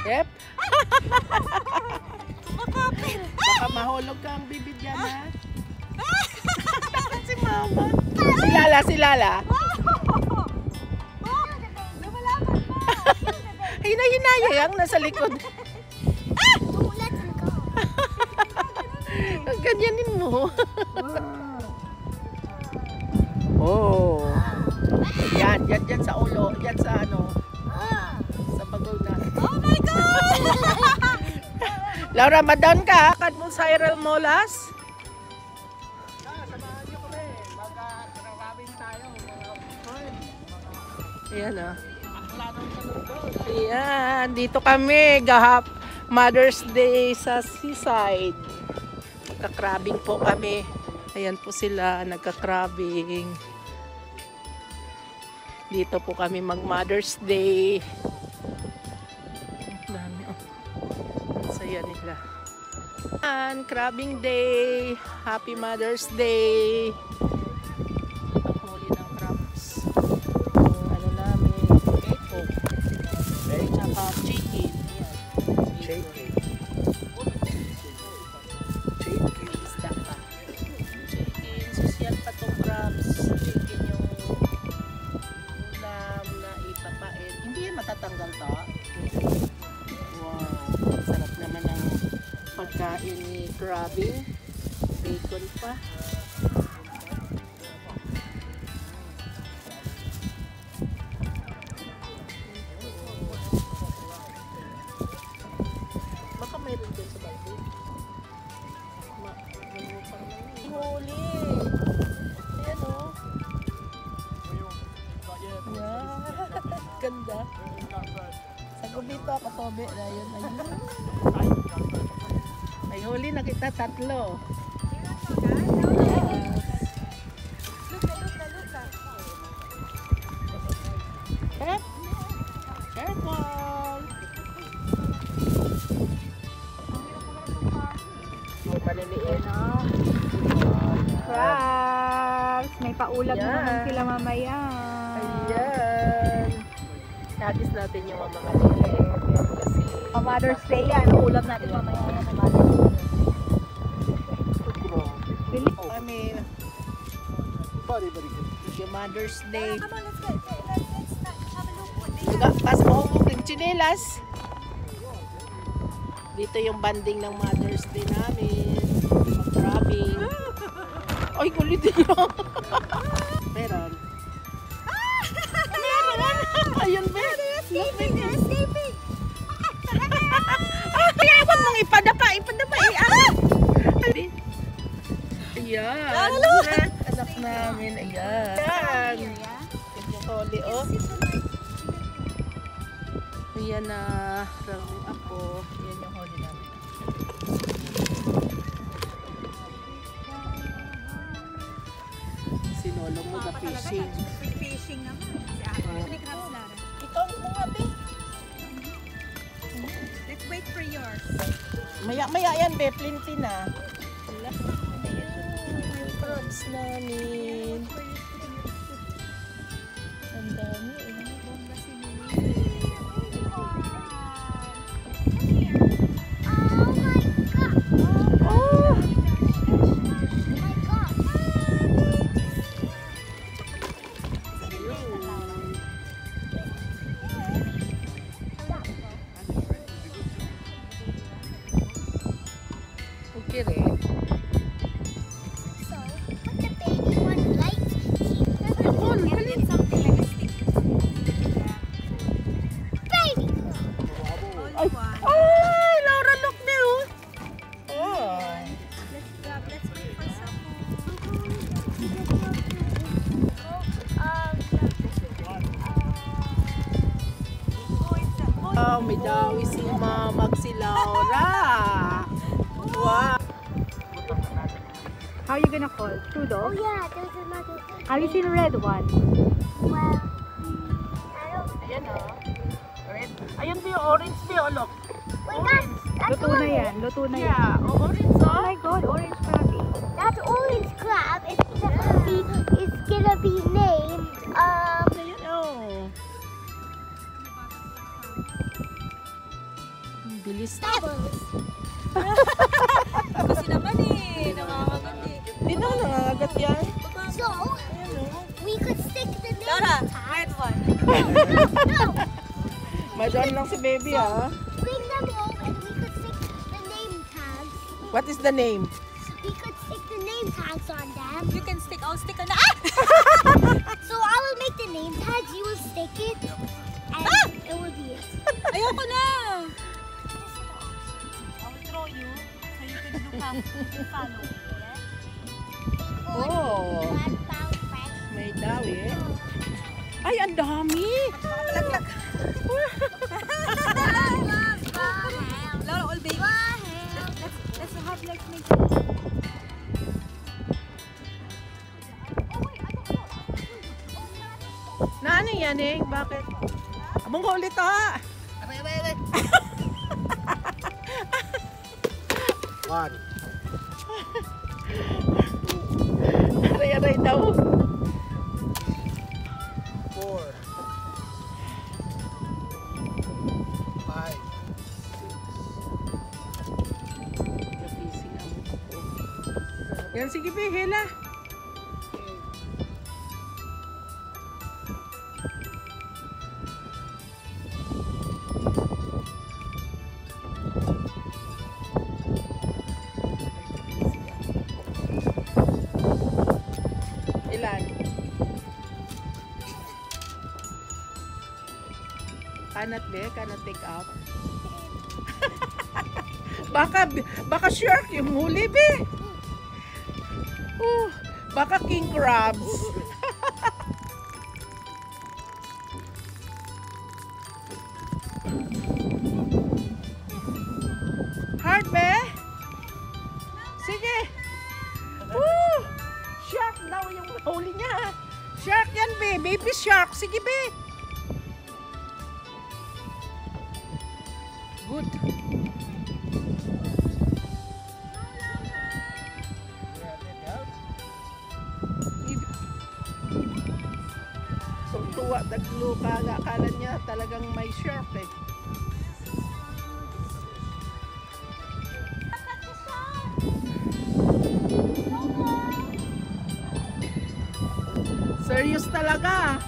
Yep. Kumakapit. Baka mahulog ka ang bibig yan, ha? Takot si Mama. Si Lala, si Lala. Lumalaban mo. Hinahinaya yang nasa likod. Ganyanin mo. Oh. Yan sa ulo. Yan sa ano. Sa bagol na. Oh my God! Laura, madown ka. Kat mo Cyril Molas. Samahan nyo kami. Mag-traveling tayo. Ayan o. Akla ng saludod. Ayan. Dito kami. Gahap Mother's Day sa seaside. Nagka-crabbing po kami. Ayan po sila. Nagka-crabbing. Dito po kami mag Mother's Day. Ang dami oh. Ang saya nila. And crabbing day. Happy Mother's Day. Ang huli ng crabs. Yung ano namin. Eko. Tsaka chicken. Ayan. Chicken. Isda pa. Chicken. Social pa tong crabs. Chicken yung ulam na ipapain. Hindi yan matatanggal to. Wow. Sarap naman ang pagkain ni crabbing. Bacon pa. Baka mayroon din sa balde. Huli. Ayan o. Yeah. Ganda. Sa gubito ako tobe na yun. Ay huli na kita tatlo. Yes. Careful. May maliliit. Crabs! May paulam na Yan. naman sila mamaya. Ayan. Nagis natin yung mga maliliit. Kasi Mother's Day yan. Ulam natin mamaya na sa Mother's Day. Really? kami Very good. yung Mother's Day. Come on, let's have a look. Pas mo yung chinelas. Dito yung banding ng Mother's Day namin. Mag-crabbing. Ay, kulit din lang. Meron. Meron. Ayun, meron. Escaping! They're escaping! Kailangan mong ipadapa. Ayan. Anak namin. Ayan. Yung holi, oh. Ayan na. Rawing ako. Ayan yung holi namin. Sinulong mo na fishing. Fishing naman. Si Ate. Ano yung crabs, Lara? Ito mo nga, be. Let's wait for yours. Maya yan, be. Plenty na. Wala. Ayan. Yung crabs namin. Ang dami, eh. Bomba si Mimi. Oh! Okay rin. Only one. Ay, Laura, look there, oh. Oh. Let's wait for some. Oh, may dawi si Mamag si Laura. Wow. How are you gonna call? Two Oh dogs? yeah, there's another. Have you seen a red one? Well, I don't. Ayan, oh. Red. Ayun po yung orange po, oh, look. Wait, that's Luto na yan. Luto na yan. Yeah, oh, orange, Oh oh. my God, orange crabby. that's orange crab. It's gonna be named Ayan, oh. Bilis. Bubbles. Kasi naman eh. Nakakagat eh. Hindi na nangangagat yan. So, we could stick the name Laura, tag. red one. No, Madon lang si baby ah. bring them home and we could stick the name tags. What is the name? We could stick the name tags on them. You can stick, I'll stick on the... Ah! So I will make the name tags, you will stick it, and it will be it. Ayoko na! I will throw you so you can look up, you can follow. Yeah? Oh, One pound fresh. may dawi eh. Ay, ang dami! Laglag. Laura, all baby. Let's have like make Na ano yan eh? Bakit? Abang ko ulit ah! One. Aray-aray daw. 4. 5. 6. Yan, sige be, hila. Ilan? Kanat be, kanat take out. baka shark yung huli be. Baka king crabs. Hard be? Sige. Shark daw yung huli niya. Shark yan be, baby shark. Sige be. Good. Tuwa, tagluka, akala niya talagang may shark eh. Serious talaga.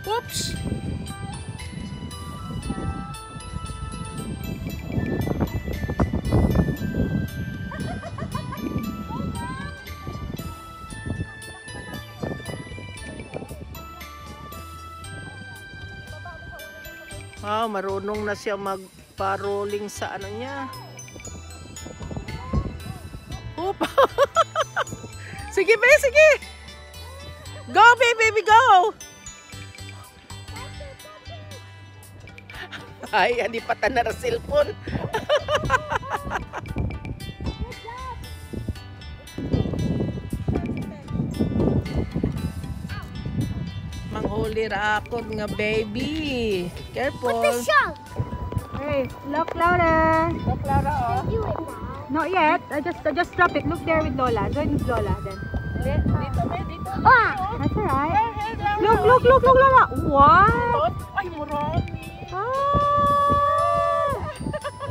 Oops. Marunong na siya magpa-rolling sa ano niya. Oop. Sige, be, sige. Go, baby, go. Ay, hindi pa tanar cellphone. Manghuli ra ako nga baby. Careful. The shark. Hey, look, Laura. Look, Lara, oh. Do it now. Not yet. I just drop it. Look there with Lola. Join with Lola then. Dito, be, dito. Ah! That's alright. Look, Lola. What? Ay, murami.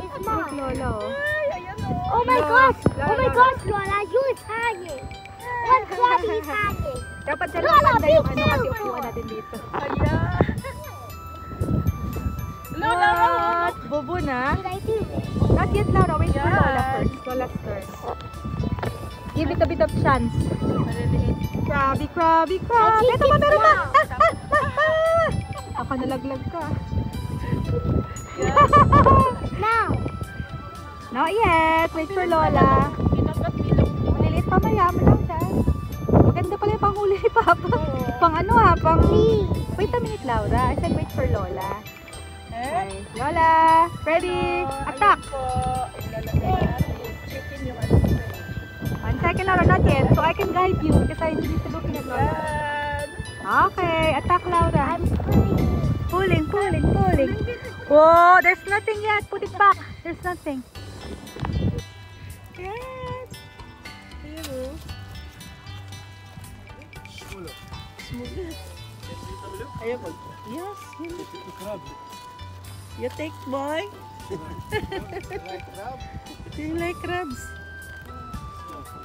It's Look, mine. Lola. Oh my gosh! Lola, Oh my Lola. gosh, Lola, you is hanging. One crab is hanging. Dapat sa Lola, Lola yung big ano kasi silver. upuan natin dito. Ayan. Lola, What? Bobo na? Did I do this? Not yet, Laura. Wait for Yeah. Lola first. Lola's turn. Give it a bit of chance. Crabby. I think Ito pa, it's meron pa. now. Ako nalaglag ka. Now. Not yet. Wait for Lola. Maliliit pa, mayaman lang siya. Maganda pala yung panghuli ni Papa. Pang ano ha, pang... Wait a minute, Laura. I said wait for Lola. Okay. Lola, ready? Attack! One second, Laura, not yet. So I can guide you because I need to look at Lola. Okay, attack, Laura. Pulling. Whoa, there's nothing yet. Put it back. There's nothing. Yes. Ayaw po. Yes. The crab. You take, boy. Like crab? Do you like crabs?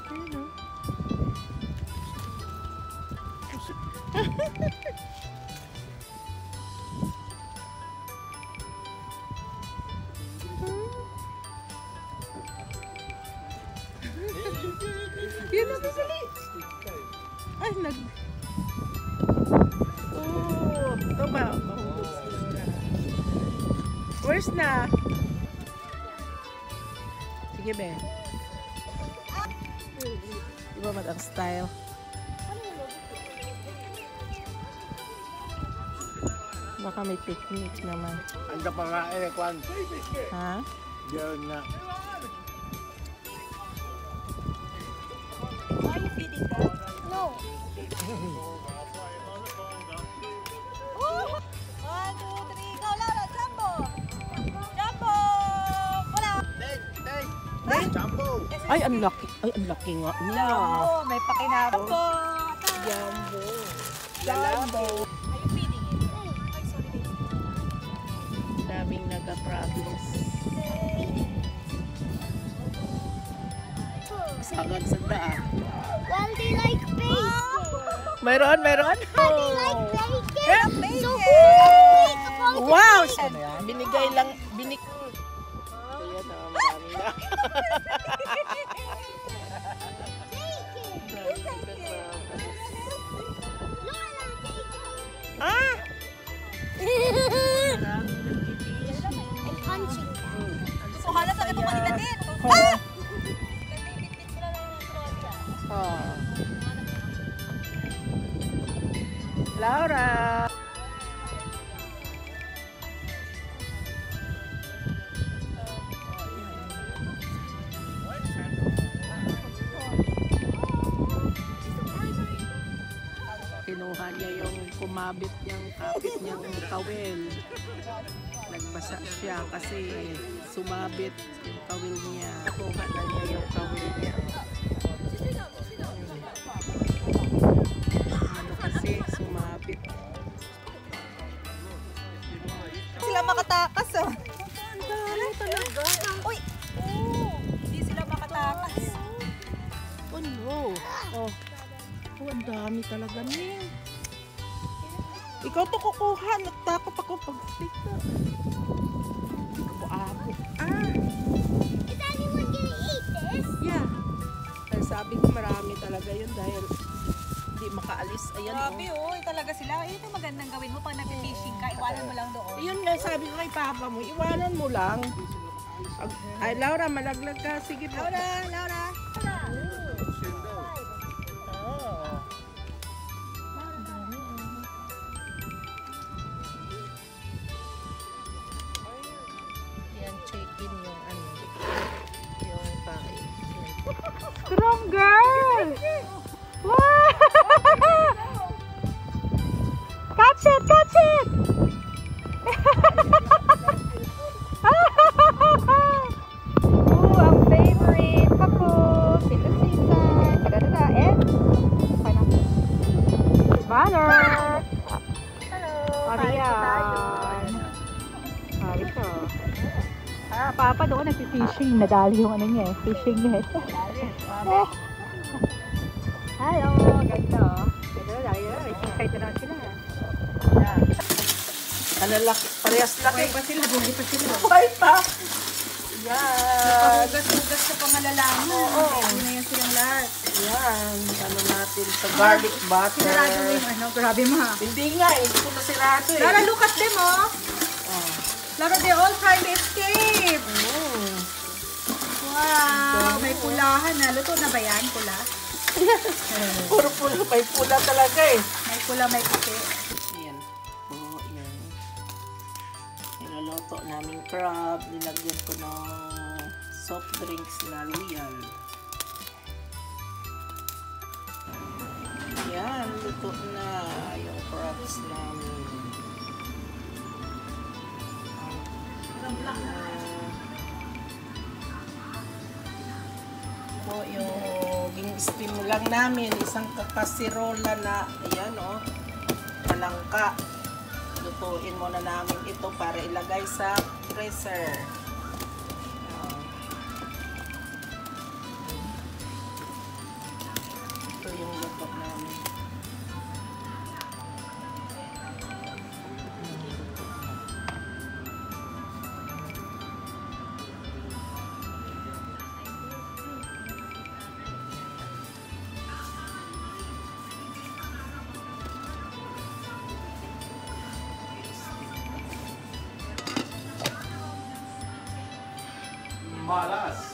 Ayun, oh. Yun na, bisali. Ay, Oh, ito ba? Where's na? Sige, be. Iba ba ang style? Baka may picnic naman. Anda pa nga Kwan. Ha? Diyan na. Are you feeding them? No. Oh! 1, 2, 3, go, Laura! Jumbo! Jumbo! Wala! Take! Jumbo! Ay, ang laki. Ay, ang laki nga niya. Jumbo! May pakinabang po! Jumbo. Jumbo! Are you feeding it? Ay, sorry. Daming naga-province. Sagad sa daan. Well, they like bacon. Mayroon, mayroon. They like bacon. Bacon! So who will make a pumpkin? Wow! Binigay lang, Ayan na, marami na. Ah! And punching them. So, halos agad mo kanila din. Oh. Oh. Laura! Kinuha niya yung kumabit niyang kapit niyang kawil. Nagbasa siya kasi sumabit yung kawil niya. Nakuha na niya yung kawil niya. Ano kasi sumabit. Sila makatakas, oh. Ang dami talaga. Uy! Oh, hindi sila makatakas. Oh no. Oh. Oh, ang dami talaga niya. Ikaw to kukuha. Nagtakot ako pag dito. Abo. Ah! Is anyone gonna eat this? Yeah. Ay, sabi ko marami talaga yun dahil hindi makaalis. Ayan Grabe, oh. oh. Talaga sila. Ito yung magandang gawin mo pag nag-fishing ka. Iwanan mo lang doon. Yun nga sabi ko kay papa mo, iwanan mo lang. Ay, Laura, malaglag ka. Sige po. Laura! Laura! Oh. Yan, check-in yung ano, yung pain. Strong girl! Wow! Catch it! Catch it! Oh, ang favorite ako. Sila sisa. Kadadada. And, paano? Banner! Hello! Ariyan. Ari ko. Ah, Papa doon nag-fishing. Nadali yung ano niya eh. Fishing net. Hello! Ganda oh. Ganda na. Excited na sila. Ano laki? Parehas laki. Buhay pa sila. Buhay pa sila. Buhay pa. Yan. Hugas-hugas sa pangalalaan. Oo. Ano na yan silang lahat. Yan. Ano natin sa garlic butter. Sinarado mo yung ano. Grabe mo ha. Hindi nga, hindi ko nasirado eh. Lara, look at them oh. Oh. Lara, they're all trying to escape. Mm. Wow. May pulahan na. Luto na ba yan? Pula? Puro pula. May pula talaga eh. May pula, may puti. Ayan. Oh, yan. Niloloto namin crab. Nilagyan ko ng soft drinks na Royal. Yan. Luto na yung crabs namin. Po yung ging-steam lang namin. Isang kasirola na, ayan o. Palangka. Lutuin muna namin ito para ilagay sa freezer. Ito yung luto namin. Malas.